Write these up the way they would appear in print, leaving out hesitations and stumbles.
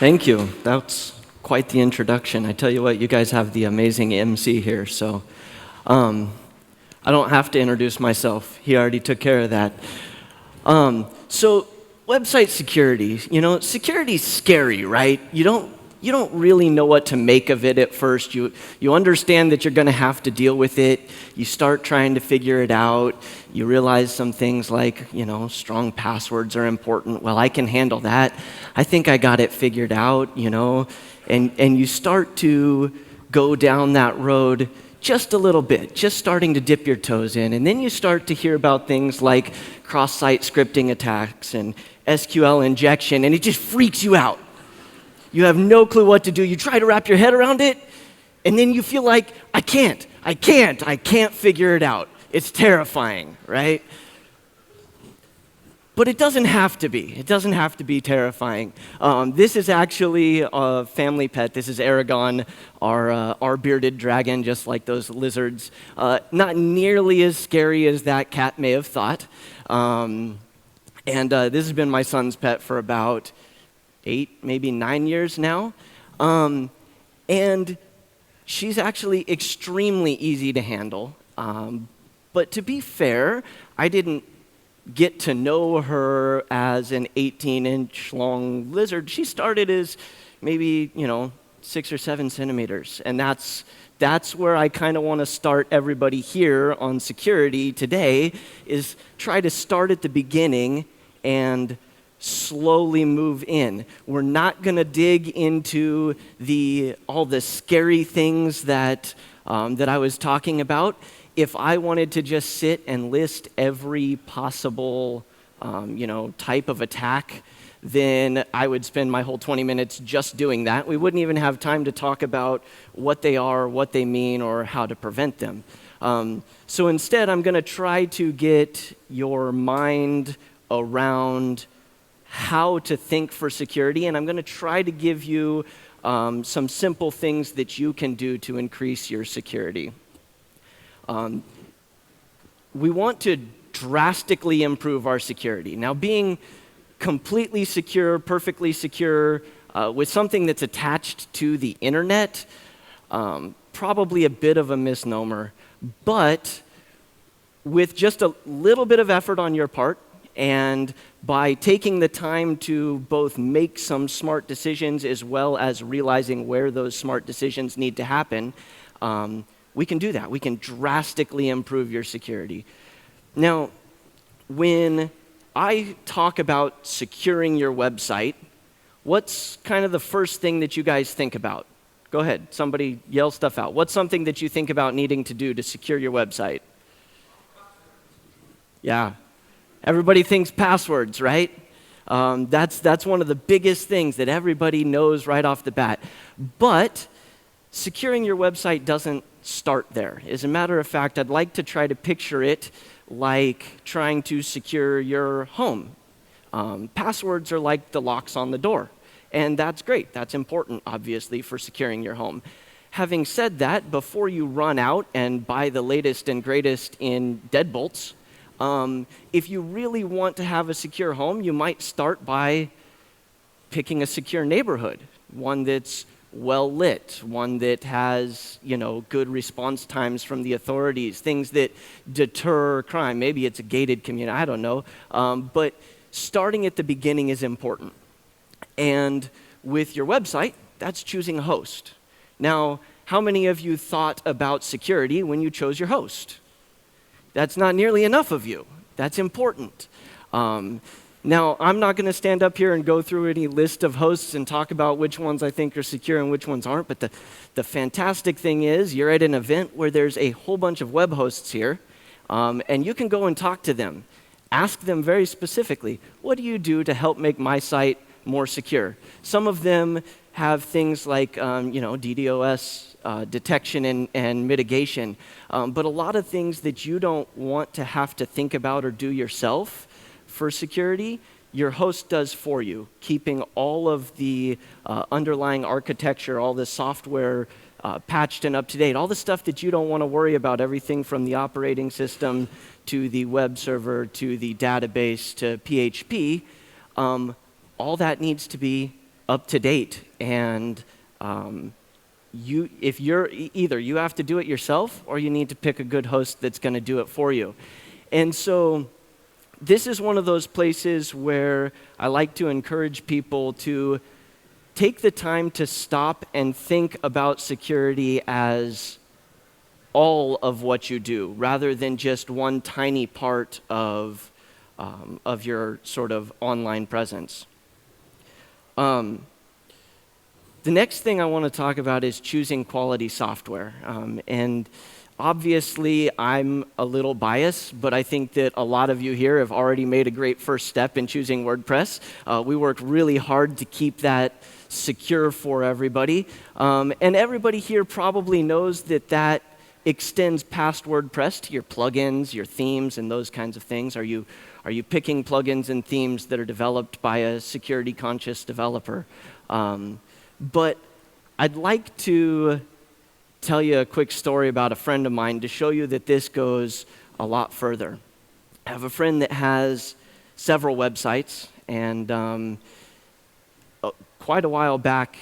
Thank you. That's quite the introduction. I tell you what, you guys have the amazing MC here, so I don't have to introduce myself. He already took care of that. So website security, security's scary, right? You don't really know what to make of it at first. You understand that you're going to have to deal with it. You start trying to figure it out. You realize some things like, strong passwords are important. Well, I can handle that. I think I got it figured out, and you start to go down that road just a little bit, just starting to dip your toes in. And then you start to hear about things like cross-site scripting attacks and SQL injection, and it just freaks you out. You have no clue what to do. You try to wrap your head around it, and then you feel like, I can't figure it out. It's terrifying, right? But it doesn't have to be. It doesn't have to be terrifying. This is actually a family pet. This is Aragon, our bearded dragon, just like those lizards. Not nearly as scary as that cat may have thought. And this has been my son's pet for about 8, maybe 9 years now. And she's actually extremely easy to handle. But to be fair, I didn't get to know her as an 18-inch long lizard. She started as maybe, 6 or 7 centimeters. And that's where I kind of want to start everybody here on security today, is try to start at the beginning and slowly move in. We're not going to dig into all the scary things that I was talking about. If I wanted to just sit and list every possible type of attack, then I would spend my whole 20 minutes just doing that. We wouldn't even have time to talk about what they are, what they mean, or how to prevent them. So instead, I'm going to try to get your mind around how to think for security, and I'm going to try to give you some simple things that you can do to increase your security. We want to drastically improve our security. Now, being completely secure, perfectly secure, with something that's attached to the internet, probably a bit of a misnomer, but with just a little bit of effort on your part, and by taking the time to both make some smart decisions as well as realizing where those smart decisions need to happen, we can do that. We can drastically improve your security. Now, when I talk about securing your website, what's kind of the first thing that you guys think about? Go ahead, somebody yell stuff out. What's something that you think about needing to do to secure your website? Yeah. Everybody thinks passwords, right? That's one of the biggest things that everybody knows right off the bat. But securing your website doesn't start there. As a matter of fact, I'd like to try to picture it like trying to secure your home. Passwords are like the locks on the door, and that's great. That's important, obviously, for securing your home. Having said that, before you run out and buy the latest and greatest in deadbolts, if you really want to have a secure home, you might start by picking a secure neighborhood, one that's well lit, one that has, good response times from the authorities, things that deter crime. Maybe it's a gated community, I don't know. But starting at the beginning is important. And with your website, that's choosing a host. Now, how many of you thought about security when you chose your host? That's not nearly enough of you. That's important. Now, I'm not going to stand up here and go through any list of hosts and talk about which ones I think are secure and which ones aren't, but the fantastic thing is you're at an event where there's a whole bunch of web hosts here, and you can go and talk to them. Ask them very specifically, what do you do to help make my site more secure? Some of them have things like, DDoS detection and mitigation, but a lot of things that you don't want to have to think about or do yourself for security, your host does for you, keeping all of the underlying architecture, all the software patched and up to date, all the stuff that you don't want to worry about, everything from the operating system to the web server to the database to PHP, all that needs to be up to date. And if you're either you have to do it yourself or you need to pick a good host that's going to do it for you. And so this is one of those places where I like to encourage people to take the time to stop and think about security as all of what you do, rather than just one tiny part of your sort of online presence. The next thing I want to talk about is choosing quality software. And obviously, I'm a little biased, but I think that a lot of you here have already made a great first step in choosing WordPress. We worked really hard to keep that secure for everybody. And everybody here probably knows that extends past WordPress to your plugins, your themes, and those kinds of things. Are you picking plugins and themes that are developed by a security-conscious developer? But I'd like to tell you a quick story about a friend of mine to show you that this goes a lot further. I have a friend that has several websites, and quite a while back,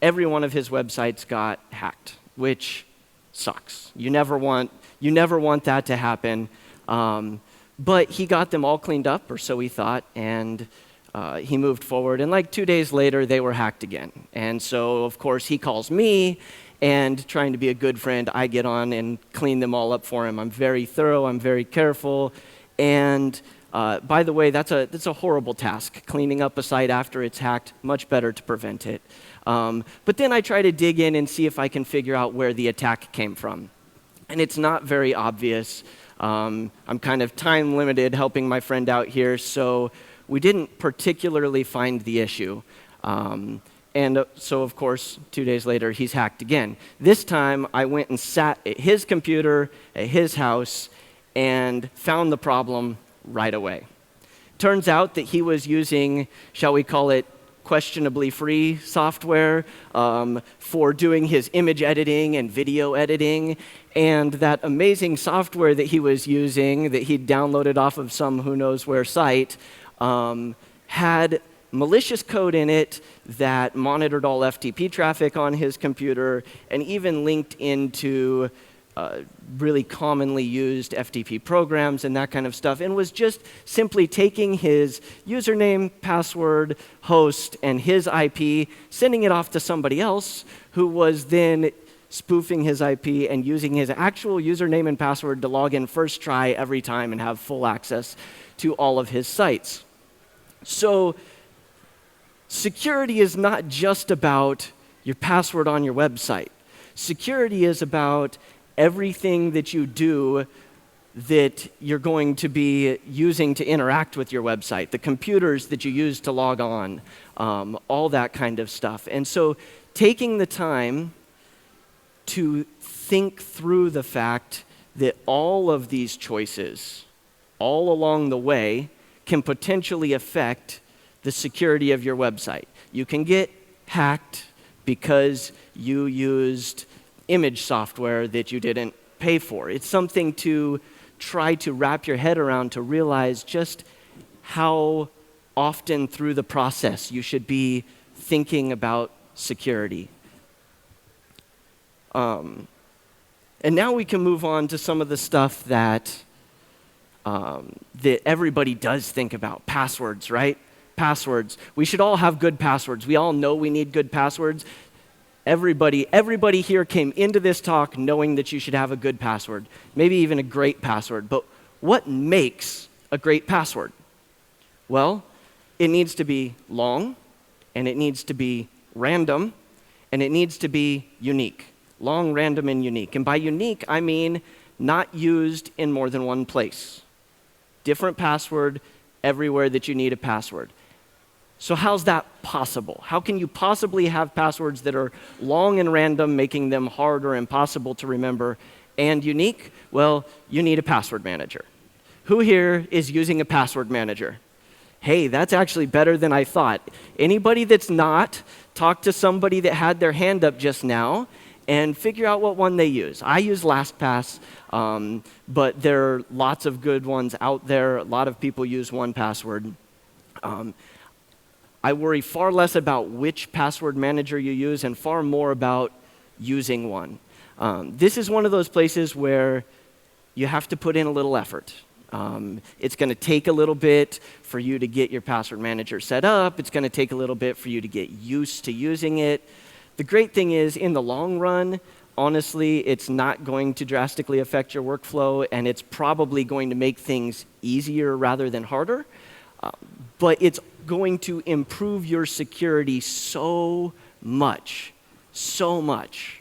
every one of his websites got hacked, which sucks. You never want that to happen. But he got them all cleaned up, or so he thought, and he moved forward. And like 2 days later, they were hacked again. And so, of course, he calls me, and trying to be a good friend, I get on and clean them all up for him. I'm very thorough. I'm very careful. And by the way, that's a horrible task, cleaning up a site after it's hacked. Much better to prevent it. But then I try to dig in and see if I can figure out where the attack came from. And it's not very obvious. I'm kind of time limited helping my friend out here, so we didn't particularly find the issue. And so, of course, 2 days later, he's hacked again. This time, I went and sat at his computer at his house and found the problem right away. Turns out that he was using, shall we call it, questionably free software for doing his image editing and video editing. And that amazing software that he was using, that he'd downloaded off of some who knows where site, had malicious code in it that monitored all FTP traffic on his computer and even linked into really commonly used FTP programs and that kind of stuff, and was just simply taking his username, password, host, and his IP, sending it off to somebody else who was then spoofing his IP and using his actual username and password to log in first try every time and have full access to all of his sites. So security is not just about your password on your website. Security is about everything that you do that you're going to be using to interact with your website, the computers that you use to log on, all that kind of stuff. And so taking the time to think through the fact that all of these choices, all along the way, can potentially affect the security of your website. You can get hacked because you used image software that you didn't pay for. It's something to try to wrap your head around, to realize just how often through the process you should be thinking about security. And now we can move on to some of the stuff that everybody does think about. Passwords, right? Passwords. We should all have good passwords. We all know we need good passwords. Everybody here came into this talk knowing that you should have a good password, maybe even a great password. But what makes a great password? Well, it needs to be long, and it needs to be random, and it needs to be unique. Long, random, and unique. And by unique, I mean not used in more than one place. Different password everywhere that you need a password. So how's that possible? How can you possibly have passwords that are long and random, making them hard or impossible to remember, and unique? Well, you need a password manager. Who here is using a password manager? Hey, that's actually better than I thought. Anybody that's not, talk to somebody that had their hand up just now and figure out what one they use. I use LastPass, but there are lots of good ones out there. A lot of people use 1Password. I worry far less about which password manager you use and far more about using one. This is one of those places where you have to put in a little effort. It's going to take a little bit for you to get your password manager set up. It's going to take a little bit for you to get used to using it. The great thing is, in the long run, honestly, it's not going to drastically affect your workflow, and it's probably going to make things easier rather than harder. But it's going to improve your security so much, so much.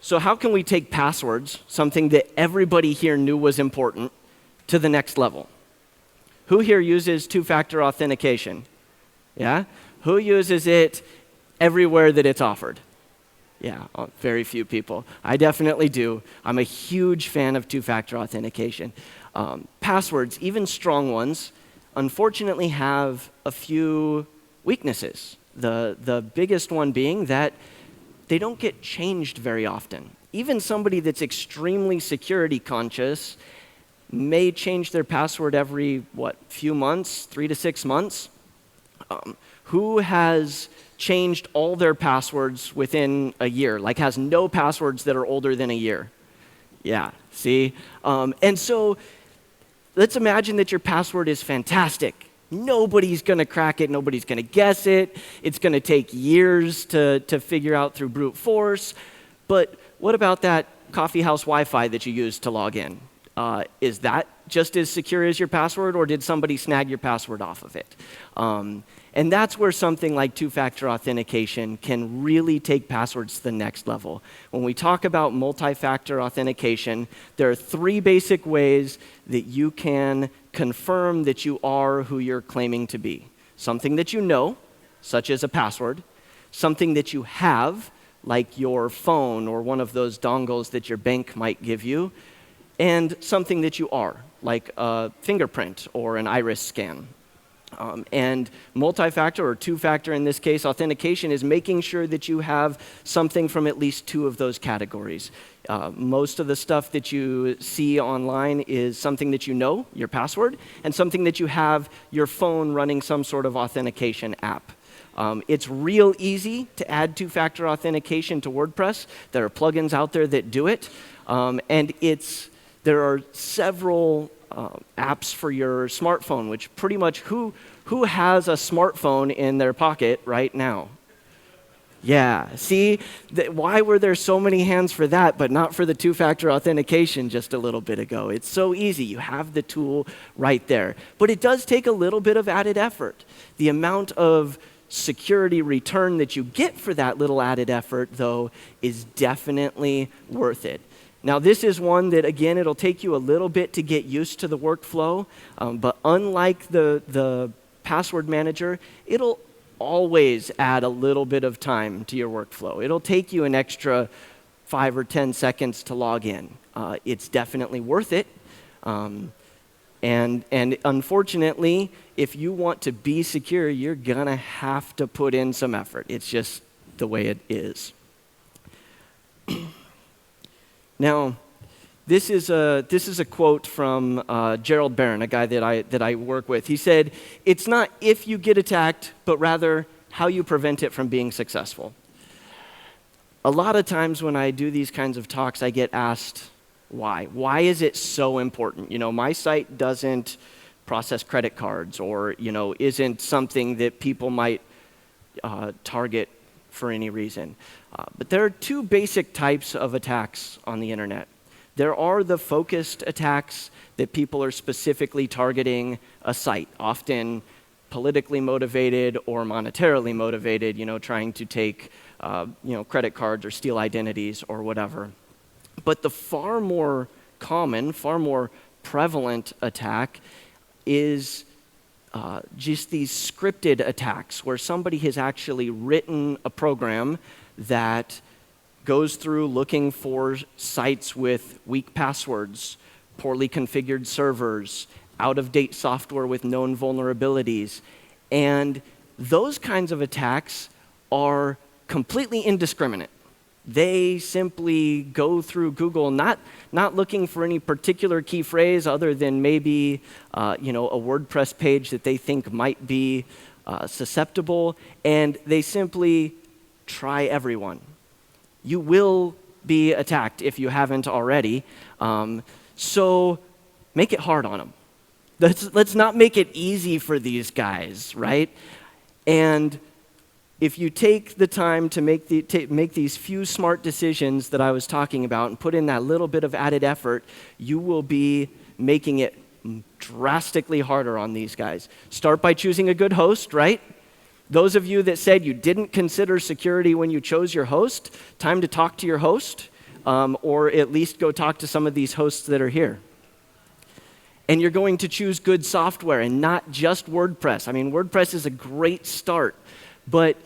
So how can we take passwords, something that everybody here knew was important, to the next level? Who here uses two-factor authentication? Yeah? Who uses it everywhere that it's offered? Yeah, very few people. I definitely do. I'm a huge fan of two-factor authentication. Passwords, even strong ones, unfortunately have a few weaknesses. The biggest one being that they don't get changed very often. Even somebody that's extremely security conscious may change their password every, few months, 3 to 6 months. Who has changed all their passwords within a year, like has no passwords that are older than a year? Yeah, see? And so let's imagine that your password is fantastic. Nobody's going to crack it. Nobody's going to guess it. It's going to take years to figure out through brute force. But what about that coffee house Wi-Fi that you use to log in? Is that just as secure as your password, or did somebody snag your password off of it? And that's where something like two-factor authentication can really take passwords to the next level. When we talk about multi-factor authentication, there are 3 basic ways that you can confirm that you are who you're claiming to be. Something that you know, such as a password. Something that you have, like your phone or one of those dongles that your bank might give you. And something that you are, like a fingerprint or an iris scan. And multi-factor, or two-factor in this case, authentication is making sure that you have something from at least 2 of those categories. Most of the stuff that you see online is something that you know, your password, and something that you have your phone running some sort of authentication app. It's real easy to add two-factor authentication to WordPress. There are plugins out there that do it. And there are several apps for your smartphone, which pretty much who has a smartphone in their pocket right now? Yeah, see, why were there so many hands for that, but not for the two-factor authentication just a little bit ago? It's so easy. You have the tool right there. But it does take a little bit of added effort. The amount of security return that you get for that little added effort, though, is definitely worth it. Now, this is one that, again, it'll take you a little bit to get used to the workflow, but unlike the password manager, it'll always add a little bit of time to your workflow. It'll take you an extra 5 or 10 seconds to log in. It's definitely worth it. And unfortunately, if you want to be secure, you're going to have to put in some effort. It's just the way it is. Now, this is a quote from Gerald Barron, a guy that I work with. He said, "It's not if you get attacked, but rather how you prevent it from being successful." A lot of times when I do these kinds of talks, I get asked, why? Why is it so important? My site doesn't process credit cards, or, isn't something that people might target for any reason. But there are 2 basic types of attacks on the internet. There are the focused attacks that people are specifically targeting a site, often politically motivated or monetarily motivated, trying to take credit cards or steal identities or whatever. But the far more common, far more prevalent attack is just these scripted attacks where somebody has actually written a program that goes through looking for sites with weak passwords, poorly configured servers, out-of-date software with known vulnerabilities. And those kinds of attacks are completely indiscriminate. They simply go through Google, not looking for any particular key phrase other than maybe a WordPress page that they think might be susceptible, and they simply try everyone. You will be attacked if you haven't already. So make it hard on them. Let's not make it easy for these guys, right? And if you take the time to make these few smart decisions that I was talking about and put in that little bit of added effort, you will be making it drastically harder on these guys. Start by choosing a good host, right? Those of you that said you didn't consider security when you chose your host, time to talk to your host, or at least go talk to some of these hosts that are here. And you're going to choose good software and not just WordPress. I mean, WordPress is a great start, but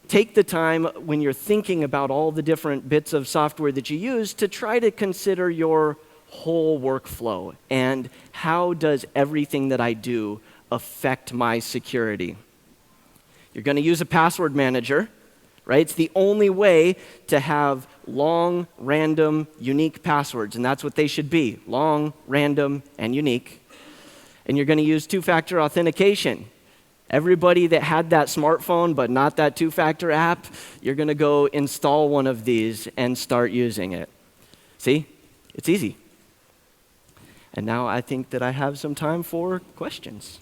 take the time when you're thinking about all the different bits of software that you use to try to consider your whole workflow and how does everything that I do affect my security. You're going to use a password manager, right? It's the only way to have long, random, unique passwords, and that's what they should be, long, random, and unique. And you're going to use two-factor authentication. Everybody that had that smartphone but not that two-factor app, you're going to go install one of these and start using it. See? It's easy. And now I think that I have some time for questions.